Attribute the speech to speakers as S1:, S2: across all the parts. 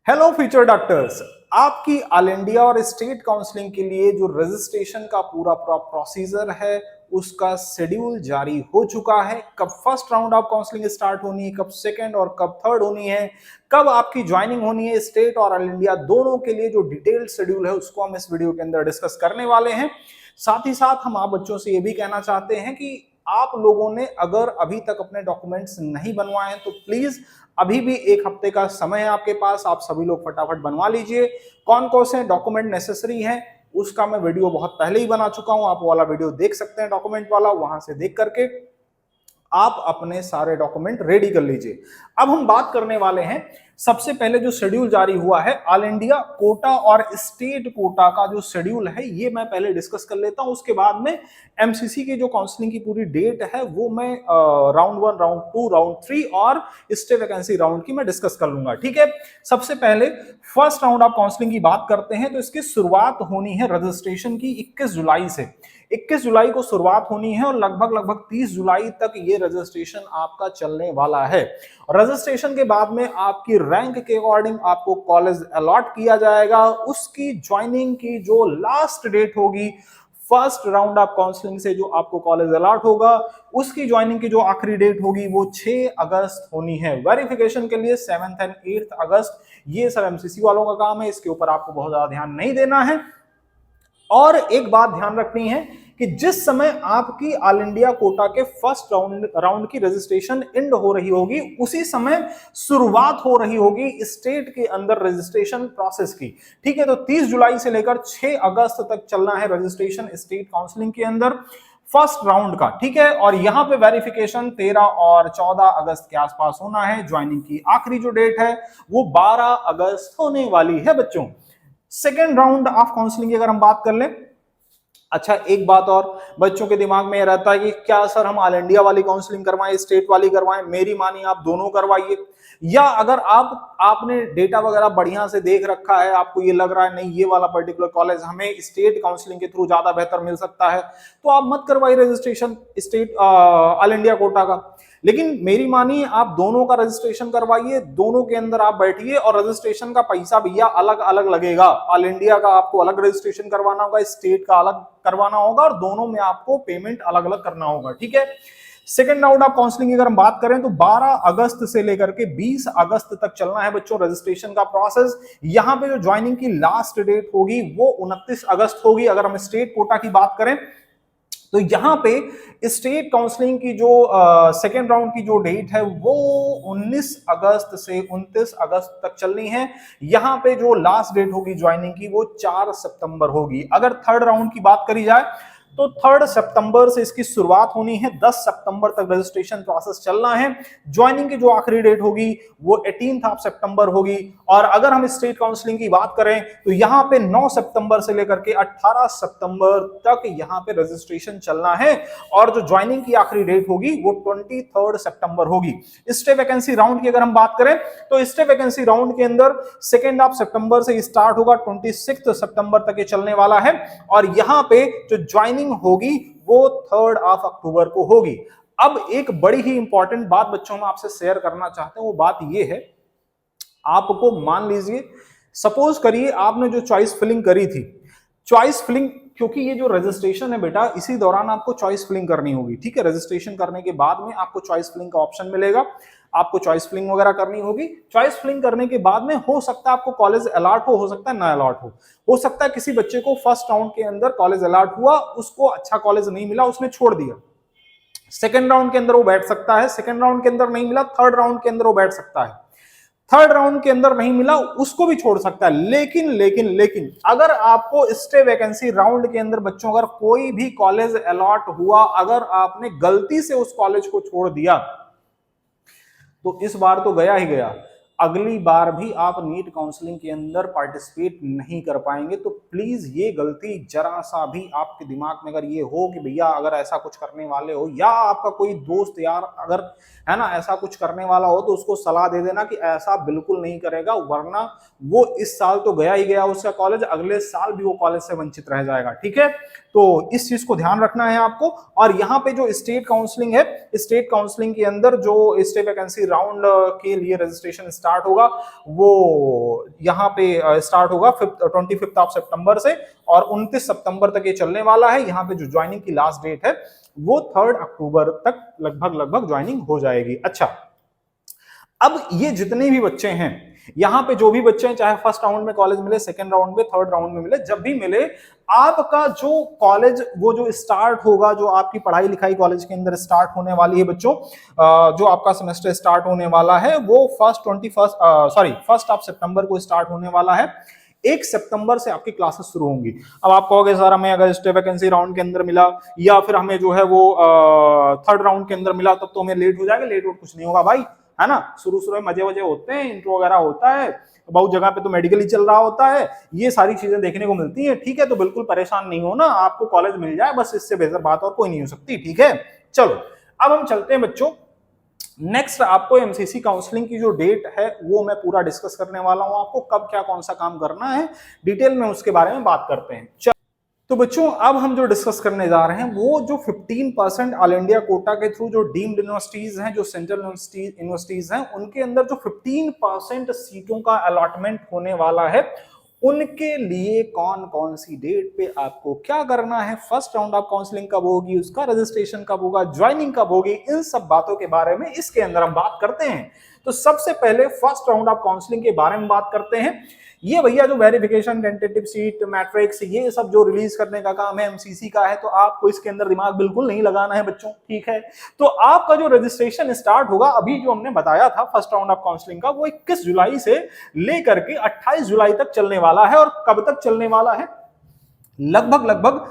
S1: Hello future doctors. आपकी all India और state counselling के लिए जो रजिस्ट्रेशन का पूरा प्रोसीजर है उसका शेड्यूल जारी हो चुका है। कब first round of counselling start होनी है, कब सेकंड और कब थर्ड होनी है, कब आपकी ज्वाइनिंग होनी है, स्टेट और ऑल इंडिया दोनों के लिए जो डिटेल्ड शेड्यूल है उसको हम इस वीडियो के अंदर डिस्कस करने वाले हैं। साथ ही साथ हम आप बच्चों से ये भी कहना चाहते हैं कि आप लोगों ने अगर अभी तक अपने डॉक्यूमेंट्स नहीं बनवाए हैं तो प्लीज अभी भी एक हफ्ते का समय है आपके पास, आप सभी लोग फटाफट बनवा लीजिए। कौन कौन से डॉक्यूमेंट नेसेसरी हैं उसका मैं वीडियो बहुत पहले ही बना चुका हूं, आप वो वाला वीडियो देख सकते हैं डॉक्यूमेंट वाला, वहां से देख करके आप अपने सारे डॉक्यूमेंट रेडी कर लीजिए। अब हम बात करने वाले हैं, सबसे पहले जो शेड्यूल जारी हुआ है ऑल इंडिया कोटा और स्टेट कोटा का जो शेड्यूल है ये मैं पहले डिस्कस कर लेता हूं, उसके बाद में एमसीसी की जो काउंसलिंग की पूरी डेट है वो मैं राउंड 1, राउंड 2, राउंड 3 और स्टे वैकेंसी राउंड की मैं डिस्कस कर लूंगा। ठीक है, सबसे पहले फर्स्ट राउंड ऑफ काउंसलिंग की बात करते हैं तो इसकी शुरुआत होनी है रजिस्ट्रेशन की 21 जुलाई से। 21 जुलाई को शुरुआत होनी है और लगभग 30 जुलाई तक ये रजिस्ट्रेशन आपका चलने वाला है। रजिस्ट्रेशन के बाद में आपकी रैंक के अकॉर्डिंग आपको कॉलेज अलॉट किया जाएगा। उसकी ज्वाइनिंग की जो लास्ट डेट होगी फर्स्ट राउंड ऑफ काउंसलिंग से जो आपको कॉलेज अलॉट होगा उसकी ज्वाइनिंग की जो आखिरी डेट होगी वो 6 अगस्त होनी है। वेरिफिकेशन के लिए 7th एंड 8th अगस्त, ये सब एमसीसी वालों का काम है, इसके ऊपर आपको बहुत ज्यादा ध्यान नहीं देना है। और एक बात ध्यान रखनी है कि जिस समय आपकी ऑल इंडिया कोटा के फर्स्ट राउंड की रजिस्ट्रेशन एंड हो रही होगी उसी समय शुरुआत हो रही होगी स्टेट के अंदर रजिस्ट्रेशन प्रोसेस की। ठीक है, तो 30 जुलाई से लेकर 6 अगस्त तक चलना है रजिस्ट्रेशन स्टेट काउंसलिंग के अंदर फर्स्ट राउंड का। ठीक है, और यहां पे वेरिफिकेशन 13 और 14 अगस्त के आसपास होना है। ज्वाइनिंग की आखिरी जो डेट है वो 12 अगस्त होने वाली है बच्चों। सेकेंड राउंड ऑफ काउंसलिंग की अगर हम बात कर लें, अच्छा एक बात और बच्चों के दिमाग में रहता है कि क्या सर हम ऑल इंडिया वाली काउंसलिंग करवाएं स्टेट वाली करवाएं, मेरी मानी आप दोनों करवाइए। या अगर आपने डेटा वगैरह बढ़िया से देख रखा है, आपको ये लग रहा है नहीं ये वाला पर्टिकुलर कॉलेज हमें स्टेट काउंसलिंग के थ्रू ज्यादा बेहतर मिल सकता है, तो आप मत करवाइए registration state all India quota का। लेकिन मेरी मानिए आप दोनों का रजिस्ट्रेशन करवाइए, दोनों के अंदर आप बैठिए और रजिस्ट्रेशन का पैसा भैया अलग अलग लगेगा। ऑल इंडिया का आपको अलग रजिस्ट्रेशन करवाना होगा, स्टेट का अलग करवाना होगा और दोनों में आपको पेमेंट अलग अलग करना होगा। ठीक है, सेकेंड राउंड ऑफ काउंसलिंग अगर हम बात करें तो 12 अगस्त से लेकर के 20 अगस्त तक चलना है बच्चों रजिस्ट्रेशन का प्रोसेस। यहां पे जो ज्वाइनिंग की लास्ट डेट होगी वो 29 अगस्त होगी। अगर हम स्टेट कोटा की बात करें तो यहां पे स्टेट काउंसलिंग की जो सेकेंड राउंड की जो डेट है वो 19 अगस्त से 29 अगस्त तक चलनी है। यहां पे जो लास्ट डेट होगी ज्वाइनिंग की वो 4 सितंबर होगी। अगर थर्ड राउंड की बात करी जाए तो 3 सितंबर से इसकी शुरुआत होनी है, 10 सितंबर तक रजिस्ट्रेशन प्रोसेस चलना है। ज्वाइनिंग की जो आखिरी डेट होगी वो 18 सितंबर होगी। और अगर हम स्टेट काउंसलिंग की बात करें तो यहां पे 9 सितंबर से लेकर के 18 सितंबर तक यहां पे रजिस्ट्रेशन चलना है और जो ज्वाइनिंग की आखिरी डेट होगी वो 23 सितंबर होगी। स्टे वैकेंसी राउंड की अगर हम बात करें तो स्टे वैकेंसी राउंड के अंदर 2 सितंबर से स्टार्ट होगा, 26 सितंबर तक ये चलने वाला है और यहां पे जो ज्वाइनिंग होगी वो 3 अक्टूबर को होगी। अब एक बड़ी ही इंपॉर्टेंट बात बच्चों में आपसे शेयर करना चाहते हैं, वो बात ये है, आपको मान लीजिए सपोज करिए आपने जो चॉइस फिलिंग करी थी, चॉइस फिलिंग क्योंकि ये जो रजिस्ट्रेशन है बेटा इसी दौरान आपको चॉइस फिलिंग करनी होगी। ठीक है, रजिस्ट्रेशन करने के बाद में आपको चॉइस फिलिंग का ऑप्शन मिलेगा, आपको चॉइस फिलिंग वगैरह करनी होगी। चॉइस फिलिंग करने के बाद में हो सकता है आपको कॉलेज अलॉट हो सकता है ना अलॉट हो सकता है किसी बच्चे को फर्स्ट राउंड के अंदर कॉलेज अलॉट हुआ, उसको अच्छा कॉलेज नहीं मिला, उसने छोड़ दिया, सेकेंड राउंड के अंदर वो बैठ सकता है, सेकेंड राउंड के अंदर नहीं मिला, थर्ड राउंड के अंदर वो बैठ सकता है, थर्ड राउंड के अंदर नहीं मिला उसको भी छोड़ सकता है। लेकिन अगर आपको स्टे वैकेंसी राउंड के अंदर बच्चों अगर कोई भी कॉलेज अलॉट हुआ, अगर आपने गलती से उस कॉलेज को छोड़ दिया तो इस बार तो गया ही गया, अगली बार भी आप नीट काउंसलिंग के अंदर पार्टिसिपेट नहीं कर पाएंगे। तो प्लीज ये गलती जरा सा भी आपके दिमाग में अगर ये हो कि भैया अगर ऐसा कुछ करने वाले हो या आपका कोई दोस्त यार अगर है ना ऐसा कुछ करने वाला हो तो उसको सलाह दे देना कि ऐसा बिल्कुल नहीं करेगा, वरना वो इस साल तो गया ही गया उसका कॉलेज, अगले साल भी वो कॉलेज से वंचित रह जाएगा। ठीक है, तो इस चीज को ध्यान रखना है आपको। और यहाँ पे जो स्टेट काउंसलिंग है, स्टेट काउंसलिंग के अंदर जो स्टे वैकेंसी राउंड के लिए रजिस्ट्रेशन स्टार्ट होगा वो यहाँ पे स्टार्ट होगा 25 ऑफ सितंबर से और 29 सितंबर तक ये चलने वाला है। यहाँ पे जो ज्वाइनिंग की लास्ट डेट है वो 3 अक्टूबर तक लगभग ज्वाइनिंग हो जाएगी। अच्छा, अब ये जितने भी बच्चे हैं यहाँ पे, जो भी बच्चे हैं, चाहे फर्स्ट राउंड में कॉलेज मिले, सेकंड राउंड में, थर्ड राउंड में मिले, जब भी मिले, आपका जो कॉलेज वो जो स्टार्ट होगा, जो आपकी पढ़ाई लिखाई कॉलेज के अंदर स्टार्ट होने वाली है बच्चों, जो आपका सेमेस्टर स्टार्ट होने वाला है वो फर्स्ट ऑफ सितंबर को स्टार्ट होने वाला है। 1 सितंबर से आपकी क्लासेस शुरू होंगी। अब आप कहोगे सर हमें अगस्त वैकेंसी राउंड के अंदर मिला या फिर हमें जो है वो थर्ड राउंड के अंदर मिला तब तो हमें लेट हो जाएगा। लेट हो कुछ नहीं होगा भाई, है ना। शुरू में मजे वजे होते हैं, इंट्रो वगैरह होता है, बहुत जगह पे तो मेडिकल ही चल रहा होता है, ये सारी चीजें देखने को मिलती हैं। ठीक है, तो बिल्कुल परेशान नहीं हो ना, आपको कॉलेज मिल जाए बस, इससे बेहतर बात और कोई नहीं हो सकती। ठीक है, चलो अब हम चलते हैं बच्चों नेक्स्ट। आपको एमसीसी काउंसलिंग की जो डेट है वो मैं पूरा डिस्कस करने वाला हूं, आपको कब क्या कौन सा काम करना है डिटेल में उसके बारे में बात करते हैं। चलो तो बच्चों अब हम जो डिस्कस करने जा रहे हैं वो जो 15% ऑल इंडिया कोटा के थ्रू जो डीम्ड यूनिवर्सिटीज हैं, जो सेंट्रल यूनिवर्सिटीज हैं, उनके अंदर जो 15% सीटों का अलॉटमेंट होने वाला है, उनके लिए कौन कौन सी डेट पे आपको क्या करना है, फर्स्ट राउंड ऑफ काउंसलिंग कब होगी, उसका रजिस्ट्रेशन कब होगा, ज्वाइनिंग कब होगी, इन सब बातों के बारे में इसके अंदर हम बात करते हैं। तो सबसे पहले फर्स्ट राउंड ऑफ काउंसलिंग के बारे में बात करते हैं। ये भैया जो वेरिफिकेशन, टेंटेटिव सीट, मैट्रिक्स, ये सब जो रिलीज करने का काम है एमसीसी का है, तो आपको इसके अंदर दिमाग बिल्कुल नहीं लगाना है बच्चों। ठीक है, तो आपका जो रजिस्ट्रेशन स्टार्ट होगा, अभी जो हमने बताया था फर्स्ट राउंड ऑफ काउंसलिंग का, वो 21 जुलाई से लेकर के 28 जुलाई तक चलने वाला है। और कब तक चलने वाला है? लगभग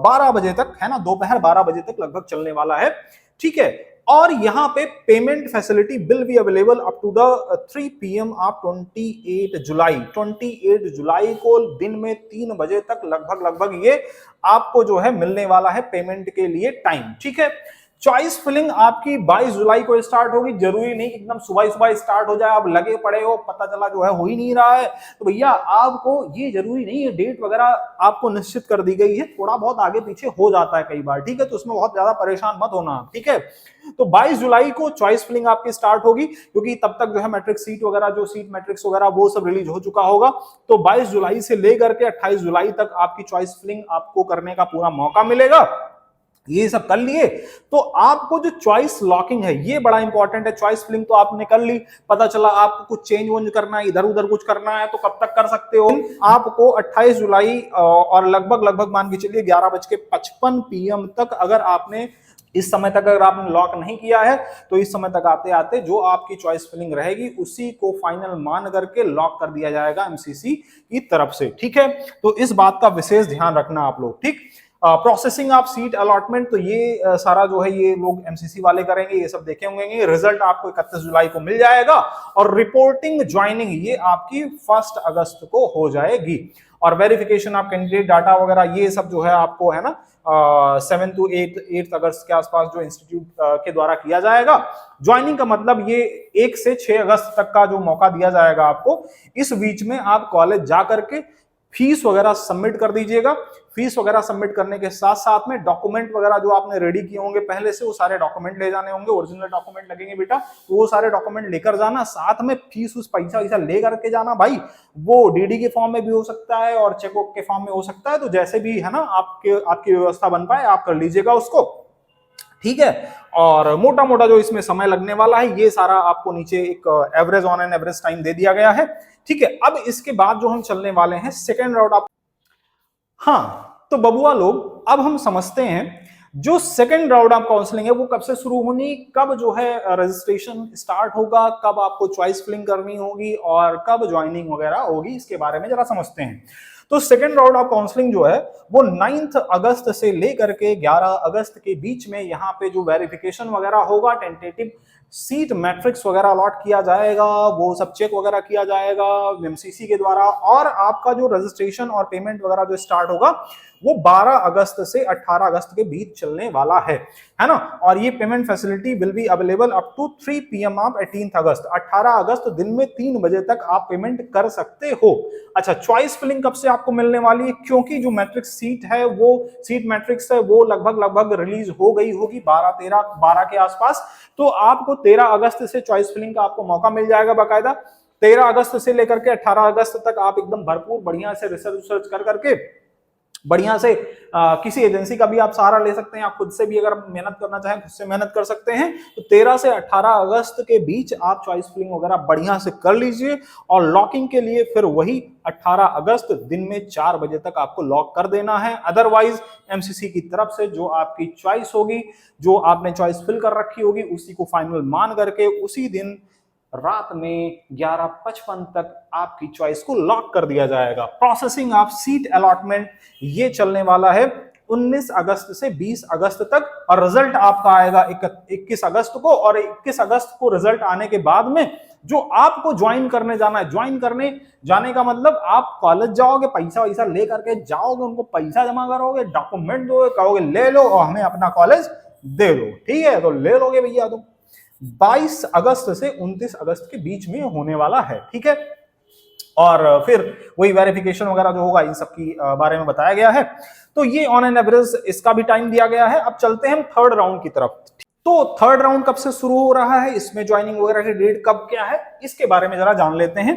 S1: 12 बजे तक, है ना, दोपहर 12 बजे तक लगभग चलने वाला है। ठीक है, और यहां पे payment facility will be available up to the 3 PM of 28 July. 28 जुलाई को दिन में 3 बजे तक लगभग ये आपको जो है मिलने वाला है पेमेंट के लिए टाइम। ठीक है, चॉइस फिलिंग आपकी 22 जुलाई को स्टार्ट होगी। जरूरी नहीं एकदम सुबह सुबह स्टार्ट हो जाए, आप लगे पड़े हो, पता चला जो है हो ही नहीं रहा है, तो भैया आपको ये जरूरी नहीं है, डेट वगैरह आपको निश्चित कर दी गई है, थोड़ा बहुत आगे पीछे हो जाता है कई बार। ठीक है, तो उसमें बहुत ज्यादा परेशान मत होना। ठीक है, तो 22 जुलाई को चॉइस फिलिंग आपकी स्टार्ट होगी, क्योंकि तब तक जो है मैट्रिक सीट वगैरह, जो सीट मैट्रिक्स वगैरह वो सब रिलीज हो चुका होगा। तो 22 जुलाई से लेकर के 28 जुलाई तक आपकी चॉइस फिलिंग आपको करने का पूरा मौका मिलेगा। ये सब कर लिए तो आपको जो चॉइस लॉकिंग है ये बड़ा इंपॉर्टेंट है। चॉइस फिलिंग तो आपने कर ली, पता चला आपको कुछ चेंज वेंज करना है, इधर उधर कुछ करना है, तो कब तक कर सकते हो? आपको 28 जुलाई और लगभग मान के चलिए 11:55 PM तक, अगर आपने इस समय तक अगर आपने लॉक नहीं किया है, तो इस समय तक आते आते जो आपकी चॉइस फिलिंग रहेगी उसी को फाइनल मान करके लॉक कर दिया जाएगा एमसीसी की तरफ से। ठीक है, तो इस बात का विशेष ध्यान रखना आप लोग। ठीक, प्रोसेसिंग ऑफ सीट अलॉटमेंट, तो ये सारा जो है ये लोग एमसीसी वाले करेंगे, ये सब देखे होंगे। रिजल्ट आपको 31 जुलाई को मिल जाएगा और रिपोर्टिंग ज्वाइनिंग ये आपकी 1 अगस्त को हो जाएगी। और वेरिफिकेशन ऑफ कैंडिडेट डाटा वगैरह ये सब जो है आपको, है ना, 7 to 8 अगस्त के आसपास जो इंस्टीट्यूट के द्वारा किया जाएगा। ज्वाइनिंग का मतलब ये 1 से 6 अगस्त तक का जो मौका दिया जाएगा आपको, इस बीच में आप कॉलेज जा करके फीस वगैरह सबमिट कर दीजिएगा। फीस वगैरह सबमिट करने के साथ साथ में डॉक्यूमेंट वगैरह जो आपने रेडी किए होंगे पहले से, वो सारे डॉक्यूमेंट ले जाने होंगे। ओरिजिनल डॉक्यूमेंट लगेंगे बेटा, तो वो सारे डॉक्यूमेंट लेकर जाना, साथ में फीस उस पैसा वैसा ले करके जाना भाई। वो डीडी के फॉर्म में भी हो सकता है और चेकबुक के फॉर्म में हो सकता है, तो जैसे भी है ना आपकी व्यवस्था बन पाए आप कर लीजिएगा उसको। ठीक है, और मोटा मोटा जो इसमें समय लगने वाला है ये सारा आपको नीचे एक average on an average time दे दिया गया है। ठीक है, अब इसके बाद जो हम चलने वाले हैं सेकेंड राउंड ऑफ, हाँ तो बबुआ लोग अब हम समझते हैं जो सेकेंड राउंड ऑफ काउंसलिंग है वो कब से शुरू होनी, कब जो है रजिस्ट्रेशन स्टार्ट होगा, कब आपको चॉइस फिलिंग करनी होगी और कब ज्वाइनिंग वगैरह होगी, इसके बारे में जरा समझते हैं। तो सेकेंड राउंड ऑफ काउंसलिंग जो है वो 9 अगस्त से लेकर के 11 अगस्त के बीच में यहाँ पे जो वेरिफिकेशन वगैरह होगा, टेंटेटिव सीट मैट्रिक्स वगैरह अलॉट किया जाएगा, वो सब चेक वगैरह किया जाएगा एमसीसी के द्वारा, और आपका जो रजिस्ट्रेशन और पेमेंट वगैरह जो स्टार्ट होगा वो 12 अगस्त से 18 अगस्त के बीच चलने वाला है ना। और ये payment facility will be available up to 3 PM of 18 August. 18 अगस्त दिन में 3 बजे तक आप पेमेंट कर सकते हो। अच्छा, चॉइस फिलिंग कब से आपको मिलने वाली है? क्योंकि जो मैट्रिक्स सीट है, वो सीट मैट्रिक्स है, वो लगभग रिलीज हो गई होगी 12 के आसपास, तो आपको 13 अगस्त से चॉइस फिलिंग का आपको मौका मिल जाएगा बाकायदा। 13 अगस्त से लेकर के 18 अगस्त तक आप एकदम भरपूर बढ़िया से रिसर्च कर करके बढ़िया से किसी एजेंसी का भी आप सहारा ले सकते हैं। आप खुद से भी अगर मेहनत करना चाहें खुद से मेहनत कर सकते हैं। तो 13 से 18 अगस्त के बीच आप चॉइस फिलिंग वगैरह बढ़िया से कर लीजिए और लॉकिंग के लिए फिर वही 18 अगस्त दिन में 4 बजे तक आपको लॉक कर देना है। अदरवाइज एमसीसी की तरफ से जो आपकी चॉइस होगी, जो आपने चॉइस फिल कर रखी होगी, उसी को फाइनल मान करके उसी दिन रात में 11:55 तक आपकी चॉइस को लॉक कर दिया जाएगा। प्रोसेसिंग ऑफ सीट अलॉटमेंट ये चलने वाला है 19 अगस्त से 20 अगस्त तक और रिजल्ट आपका आएगा 21 अगस्त को। और 21 अगस्त को रिजल्ट आने के बाद में जो आपको ज्वाइन करने जाना है, ज्वाइन करने जाने का मतलब आप कॉलेज जाओगे, पैसा वैसा ले करके जाओगे, उनको पैसा जमा करोगे, डॉक्यूमेंट दोगे, कहोगे ले लो और हमें अपना कॉलेज दे दो, ठीक है, तो ले लोगे भैया। तो 22 अगस्त से 29 अगस्त के बीच में होने वाला है, ठीक है। और फिर वही वेरिफिकेशन वगैरह जो होगा इन सब की बारे में बताया गया है। तो ये ऑन एन एवरेज इसका भी टाइम दिया गया है। अब चलते हैं हम थर्ड राउंड की तरफ। तो थर्ड राउंड कब से शुरू हो रहा है, इसमें ज्वाइनिंग वगैरह की डेट कब क्या है, इसके बारे में जरा जान लेते हैं।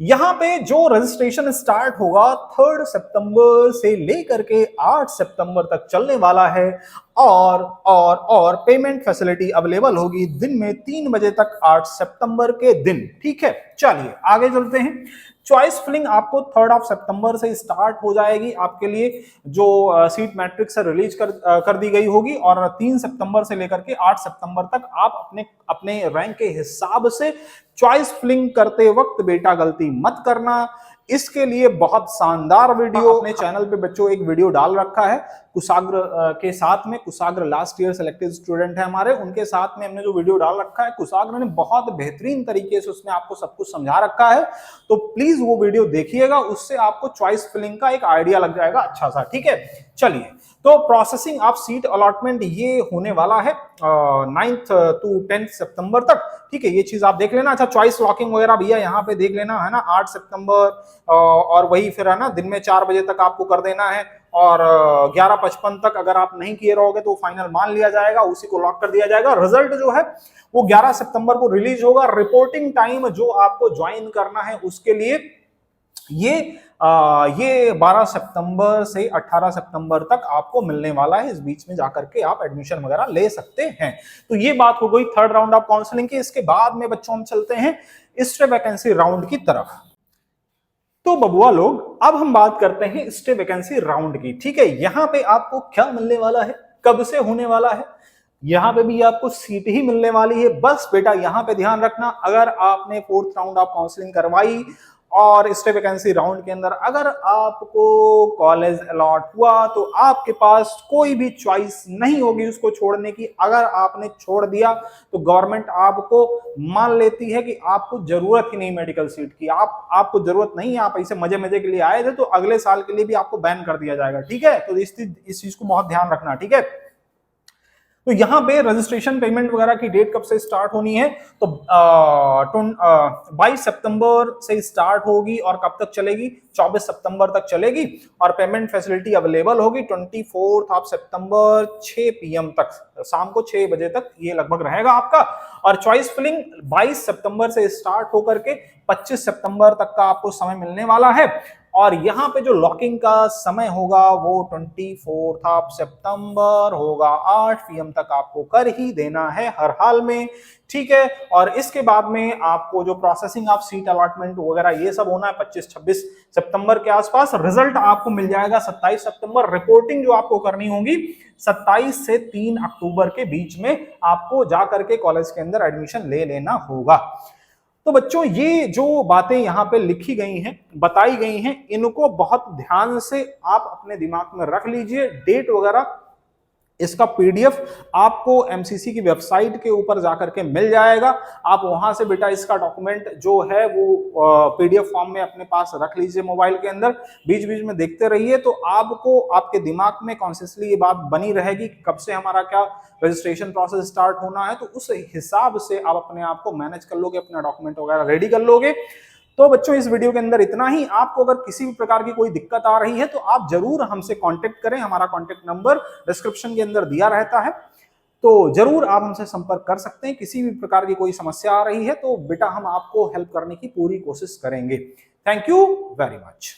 S1: यहां पे जो रजिस्ट्रेशन स्टार्ट होगा 3 सितंबर से लेकर के 8 सितंबर तक चलने वाला है और पेमेंट फैसिलिटी अवेलेबल होगी दिन में 3 बजे तक 8 सितंबर के दिन, ठीक है। चलिए आगे चलते हैं। चॉइस फिलिंग आपको 3 सितंबर से स्टार्ट हो जाएगी। आपके लिए जो सीट मैट्रिक्स से रिलीज कर दी गई होगी और 3 सितंबर से लेकर के 8 सितंबर तक आप अपने रैंक के हिसाब से चॉइस फिलिंग करते वक्त बेटा गलती मत करना। इसके लिए बहुत शानदार वीडियो अपने चैनल पे बच्चों एक वीडियो डाल रखा है कुशाग्र के साथ में। कुशाग्र लास्ट ईयर सेलेक्टेड स्टूडेंट है हमारे, उनके साथ में हमने जो वीडियो डाल रखा है, कुशाग्र ने बहुत बेहतरीन तरीके से उसमें आपको सब कुछ समझा रखा है। तो प्लीज वो वीडियो देखिएगा, उससे आपको चॉइस फिलिंग का एक आइडिया लग जाएगा अच्छा सा, ठीक है। चलिए, तो प्रोसेसिंग ऑफ सीट अलॉटमेंट ये होने वाला है 9th to 10th सितंबर तक, ठीक है। ये चीज आप देख लेना। अच्छा, चॉइस लॉकिंग वगैरह भैया यहाँ पे देख लेना है ना, 8 सितंबर और वही फिर है ना दिन में 4 बजे तक आपको कर देना है और 11:55 तक अगर आप नहीं किए रहोगे तो फाइनल मान लिया जाएगा, उसी को लॉक कर दिया जाएगा। रिजल्ट जो है वो 11 सितंबर को रिलीज होगा। रिपोर्टिंग टाइम जो आपको ज्वाइन करना है उसके लिए ये 12 सितंबर से 18 सितंबर तक आपको मिलने वाला है। इस बीच में जाकर के आप एडमिशन वगैरह ले सकते हैं। तो ये बात हो गई थर्ड राउंड ऑफ काउंसलिंग की। इसके बाद में बच्चों हम चलते हैं स्टे वैकेंसी राउंड की तरफ। तो बबुआ लोग, अब हम बात करते हैं स्टे वैकेंसी राउंड की, ठीक है। यहां पे आपको क्या मिलने वाला है, कब से होने वाला है, यहां पे भी आपको सीट ही मिलने वाली है। बस बेटा यहां पे ध्यान रखना, अगर आपने 4th राउंड ऑफ काउंसलिंग करवाई और स्टे वैकेंसी राउंड के अंदर अगर आपको कॉलेज अलॉट हुआ तो आपके पास कोई भी चॉइस नहीं होगी उसको छोड़ने की। अगर आपने छोड़ दिया तो गवर्नमेंट आपको मान लेती है कि आपको जरूरत ही नहीं मेडिकल सीट की, आपको जरूरत नहीं है, आप ऐसे मजे मजे के लिए आए थे, तो अगले साल के लिए भी आपको बैन कर दिया जाएगा, ठीक है। तो इस चीज को बहुत ध्यान रखना, ठीक है। तो यहां पे रजिस्ट्रेशन पेमेंट वगैरह की डेट कब से स्टार्ट होनी है, तो 22 सितंबर से स्टार्ट होगी और कब तक चलेगी, 24 सितंबर तक चलेगी। और पेमेंट फैसिलिटी अवेलेबल होगी 24 सितंबर 6 PM तक, शाम को 6 बजे तक ये लगभग रहेगा आपका। और चॉइस फिलिंग 22 सितंबर से स्टार्ट होकर के 25 सितंबर तक का आपको समय मिलने वाला है। और यहां पे जो लॉकिंग का समय होगा वो 24 सितंबर होगा, 8 PM तक आपको कर ही देना है हर हाल में, ठीक है। और इसके बाद में आपको जो प्रोसेसिंग ऑफ सीट अलॉटमेंट वगैरह ये सब होना है 25-26 सितंबर के आसपास। रिजल्ट आपको मिल जाएगा 27 सितंबर। रिपोर्टिंग जो आपको करनी होगी 27 से 3 अक्टूबर के बीच में आपको जाकर के कॉलेज के अंदर एडमिशन ले लेना होगा। तो बच्चों, ये जो बातें यहाँ पे लिखी गई हैं, बताई गई हैं, इनको बहुत ध्यान से आप अपने दिमाग में रख लीजिए। डेट वगैरह इसका PDF आपको MCC की वेबसाइट के ऊपर जाकर के मिल जाएगा। आप वहां से बेटा इसका डॉक्यूमेंट जो है वो PDF फॉर्म में अपने पास रख लीजिए मोबाइल के अंदर, बीच बीच में देखते रहिए। तो आपको आपके दिमाग में कॉन्शियसली ये बात बनी रहेगी कब से हमारा क्या रजिस्ट्रेशन प्रोसेस स्टार्ट होना है। तो उस हिसाब से आप अपने आप को मैनेज कर लोगे, अपना डॉक्यूमेंट वगैरह रेडी कर लोगे। तो बच्चों, इस वीडियो के अंदर इतना ही। आपको अगर किसी भी प्रकार की कोई दिक्कत आ रही है तो आप जरूर हमसे कांटेक्ट करें। हमारा कांटेक्ट नंबर डिस्क्रिप्शन के अंदर दिया रहता है। तो जरूर आप हमसे संपर्क कर सकते हैं। किसी भी प्रकार की कोई समस्या आ रही है तो बेटा हम आपको हेल्प करने की पूरी कोशिश करेंगे। Thank you very much.